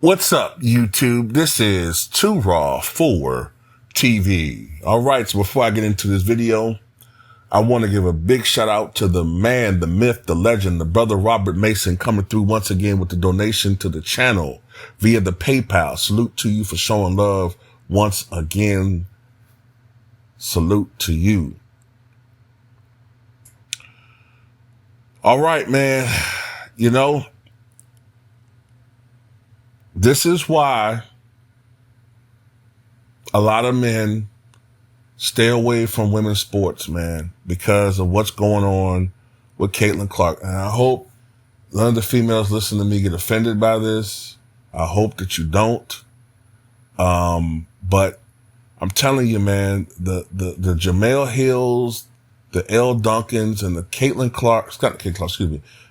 What's up, YouTube? This is Too Raw for TV. All right, so before I get into this video, I want to give a big shout out to the man, the myth, the legend, the brother Robert Mason coming through once again with the donation to the channel via the PayPal. Salute to you for showing love once again. Salute to you. All right, man. You know, this is why a lot of men stay away from women's sports, man, because of what's going on with Caitlin Clark. And I hope none of the females listening to me get offended by this. I hope that you don't. But I'm telling you, man, the Jemele Hills, the Elle Duncans, and the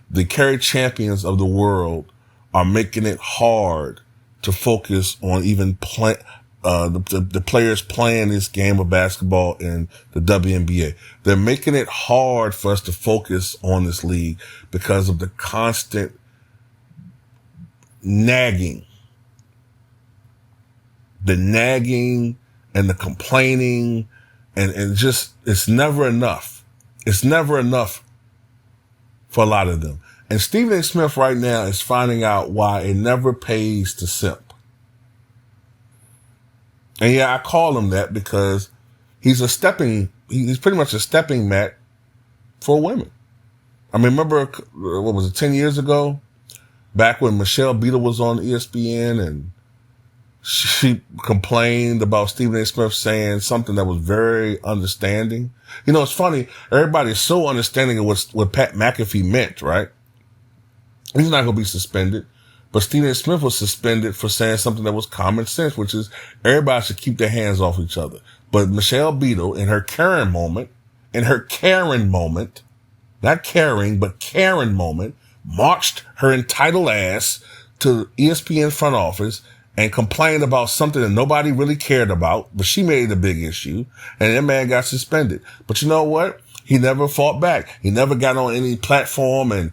the Cari Champions of the world are making it hard to focus on even the players playing this game of basketball in the WNBA. They're making it hard for us to focus on this league because of the constant nagging. The nagging and the complaining and just, it's never enough. It's never enough for a lot of them. And Stephen A. Smith right now is finding out why it never pays to simp. And yeah, I call him that because he's pretty much a stepping mat for women. I mean, remember, what was it, 10 years ago? Back when Michelle Beadle was on ESPN and she complained about Stephen A. Smith saying something that was very understanding. You know, it's funny. Everybody's so understanding of what Pat McAfee meant, right? He's not going to be suspended. But Stephen A. Smith was suspended for saying something that was common sense, which is everybody should keep their hands off each other. But Michelle Beadle, in her Karen moment, not caring, but Karen moment, marched her entitled ass to ESPN front office and complained about something that nobody really cared about, but she made it a big issue, and that man got suspended. But you know what? He never fought back. He never got on any platform and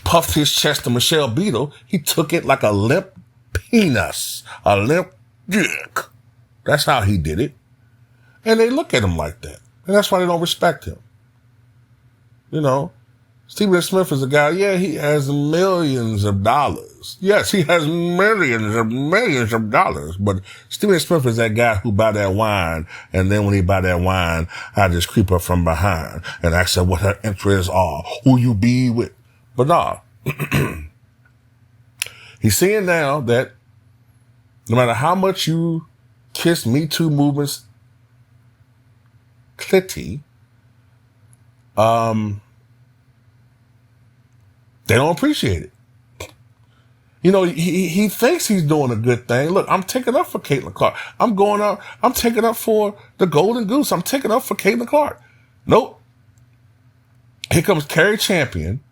puffed his chest to Michelle Beadle. He took it like a limp penis, a limp dick. That's how he did it. And they look at him like that. And that's why they don't respect him. You know, Stephen A. Smith is a guy, yeah, he has millions of dollars. Yes, he has millions of dollars. But Stephen A. Smith is that guy who buy that wine, and then when he buy that wine, I just creep up from behind and ask her what her interests are, who you be with. But nah, he's seeing now that no matter how much you kiss Me Too movement's clitty, they don't appreciate it. You know, he thinks he's doing a good thing. Look, I'm taking up for Caitlin Clark. I'm taking up for the Golden Goose. I'm taking up for Caitlin Clark. Nope. Here comes Cari Champion.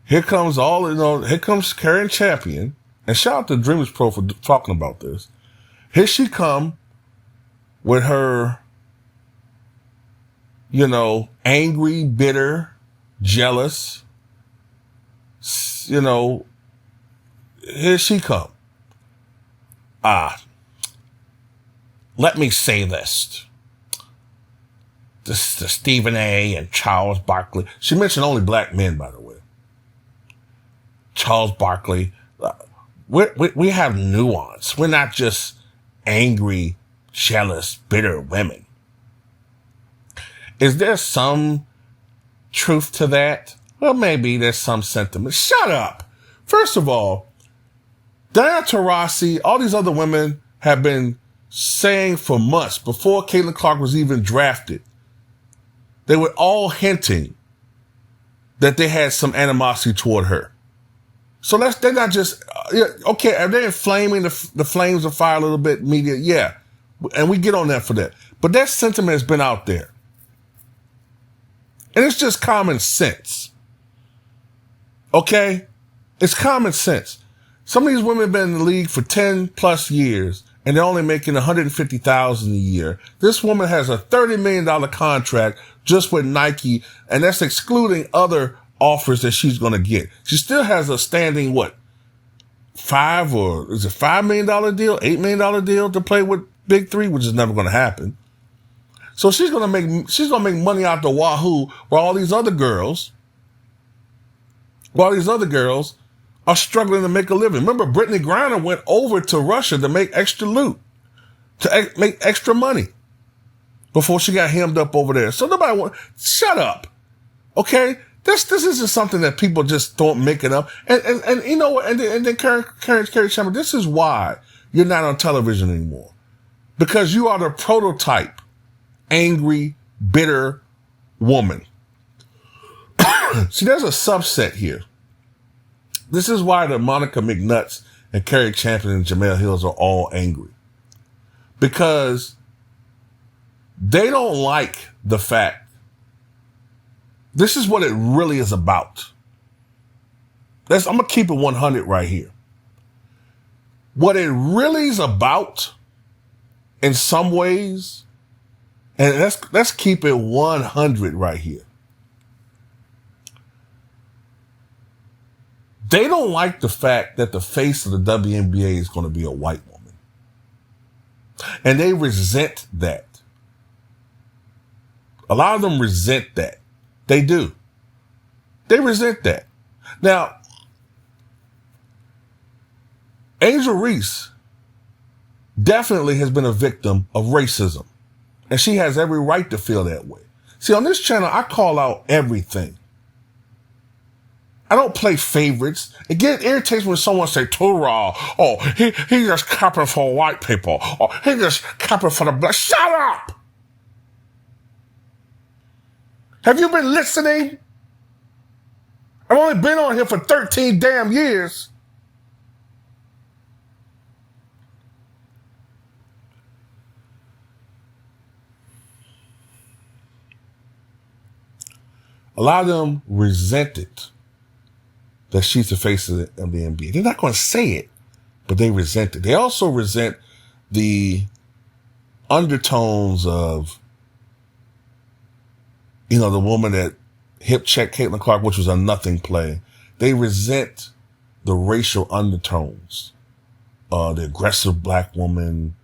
Here comes Cari Champion. And shout out to Dreamers Pro for talking about this. Here she come with her, angry, bitter, jealous, here she come. Let me say this. This is Stephen A. and Charles Barkley. She mentioned only black men, by the way. Charles Barkley. We have nuance. We're not just angry, jealous, bitter women. Is there some truth to that? Well, maybe there's some sentiment. Shut up. First of all, Diana Taurasi, all these other women have been saying for months before Caitlin Clark was even drafted. They were all hinting that they had some animosity toward her. So they're not just, okay, are they inflaming the flames of fire a little bit, media? Yeah. And we get on that for that. But that sentiment has been out there. And it's just common sense. Okay? It's common sense. Some of these women have been in the league for 10 plus years and they're only making $150,000 a year. This woman has a $30 million contract just with Nike, and that's excluding other offers that she's going to get. She still has a standing, $5 million deal, $8 million deal to play with Big Three, which is never going to happen. So she's gonna make money out the wahoo, while all these other girls are struggling to make a living. Remember, Brittany Griner went over to Russia to make extra loot, to make extra money before she got hemmed up over there. So shut up. Okay? This isn't something that people just don't make it up. And you know what? And then Carrie Chamber, this is why you're not on television anymore. Because you are the prototype angry, bitter woman. See, there's a subset here. This is why the Monica McNutts and Carrie Champion and Jemele Hills are all angry. Because they don't like the fact. This is what it really is about. I'm going to keep it 100 right here. What it really is about, in some ways, and let's keep it 100 right here. They don't like the fact that the face of the WNBA is going to be a white woman. And they resent that. A lot of them resent that. They do. They resent that. Now, Angel Reese definitely has been a victim of racism. And she has every right to feel that way. See, on this channel, I call out everything. I don't play favorites. It irritates when someone say too raw. Oh, he just capping for white people. Oh, he just capping for the black. Shut up! Have you been listening? I've only been on here for 13 damn years. A lot of them resent it that she's the face of the NBA. They're not going to say it, but they resent it. They also resent the undertones of, the woman that hip checked Caitlin Clark, which was a nothing play. They resent the racial undertones. The aggressive black woman,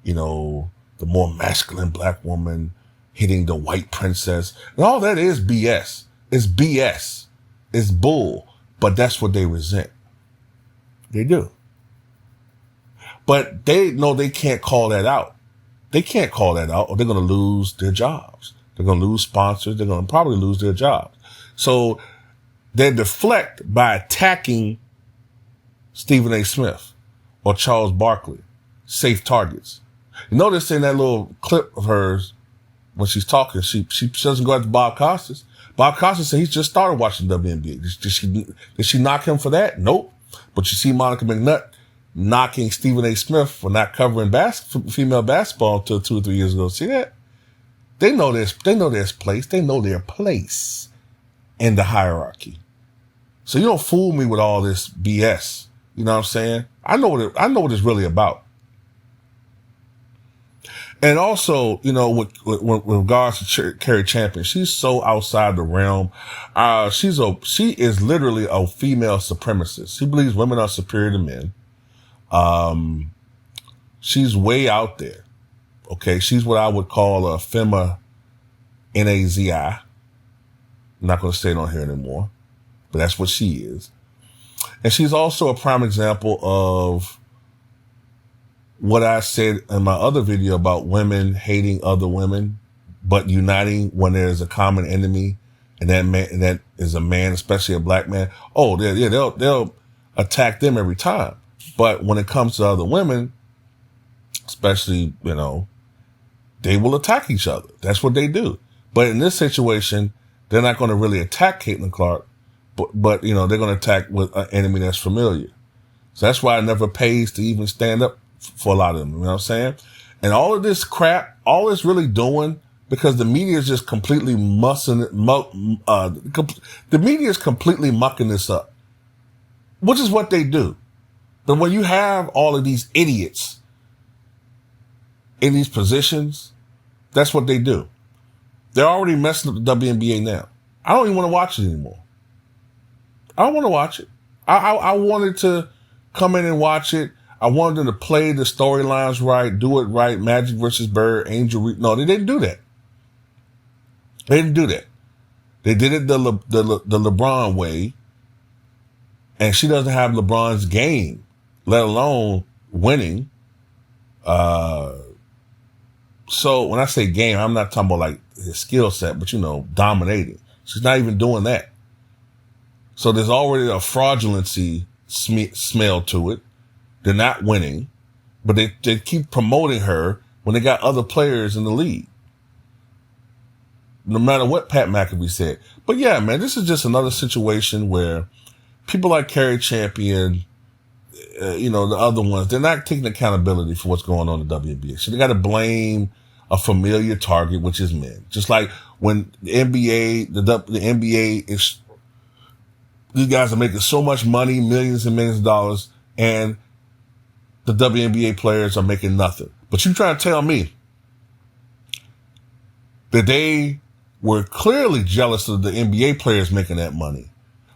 the more masculine black woman hitting the white princess. And all that is BS. It's BS. It's bull. But that's what they resent. They do. But they know they can't call that out. They can't call that out or they're going to lose their jobs. They're going to lose sponsors. They're going to probably lose their jobs. So they deflect by attacking Stephen A. Smith or Charles Barkley. Safe targets. You notice in that little clip of hers, when she's talking, she doesn't go after Bob Costas. Bob Costas said he just started watching WNBA. Did she knock him for that? Nope. But you see Monica McNutt knocking Stephen A. Smith for not covering female basketball until 2 or 3 years ago. See that? They know their place. They know their place in the hierarchy. So you don't fool me with all this BS. You know what I'm saying? I know what it's really about. And also, with regards to Carrie Champion, she's so outside the realm. She is literally a female supremacist. She believes women are superior to men. She's way out there. Okay. She's what I would call a femma nazi. I'm not going to say it on here anymore, but that's what she is. And she's also a prime example of what I said in my other video about women hating other women, but uniting when there's a common enemy, and that is a man, especially a black man. Oh, they'll attack them every time. But when it comes to other women, especially, they will attack each other. That's what they do. But in this situation, they're not going to really attack Caitlin Clark, but they're going to attack with an enemy that's familiar. So that's why it never pays to even stand up for a lot of them, you know what I'm saying? And all of this crap, all it's really doing, because the media is just completely the media is completely mucking this up, which is what they do. But when you have all of these idiots in these positions, that's what they do. They're already messing up the WNBA now. I don't even want to watch it anymore. I don't want to watch it. I wanted to come in and watch it. I wanted them to play the storylines right, do it right. Magic versus Bird, Angel Reese. No, they didn't do that. They didn't do that. They did it the LeBron way. And she doesn't have LeBron's game, let alone winning. So when I say game, I'm not talking about like his skill set, but dominating. She's not even doing that. So there's already a fraudulency smell to it. They're not winning, but they keep promoting her when they got other players in the league. No matter what Pat McAfee said. But yeah, man, this is just another situation where people like Carrie Champion, the other ones, they're not taking accountability for what's going on in the WNBA. So they got to blame a familiar target, which is men. Just like when the NBA, the NBA is, these guys are making so much money, millions and millions of dollars, and the WNBA players are making nothing. But you trying to tell me that they were clearly jealous of the NBA players making that money.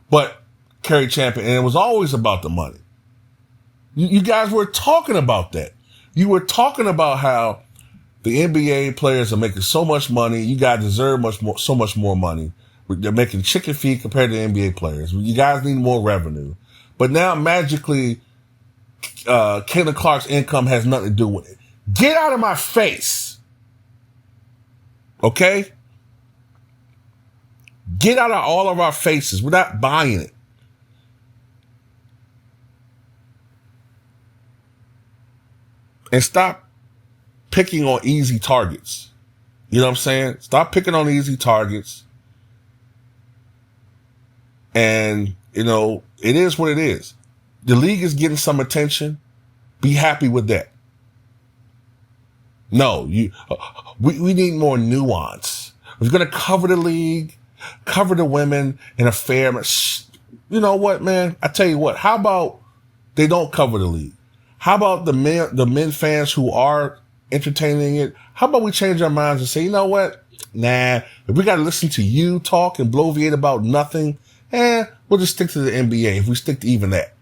But Carrie Champion, and it was always about the money. You guys were talking about that. You were talking about how the NBA players are making so much money. You guys deserve so much more money. They're making chicken feed compared to NBA players. You guys need more revenue. But now magically, Caitlin Clark's income has nothing to do with it. Get out of my face. Okay? Get out of all of our faces. We're not buying it. And stop picking on easy targets. You know what I'm saying? Stop picking on easy targets. And, it is what it is. The league is getting some attention. Be happy with that. No, we need more nuance. We're going to cover the league, cover the women in a fair manner. You know what, man? I tell you what, how about they don't cover the league? How about the men fans who are entertaining it? How about we change our minds and say, you know what? Nah, if we got to listen to you talk and bloviate about nothing, we'll just stick to the NBA if we stick to even that.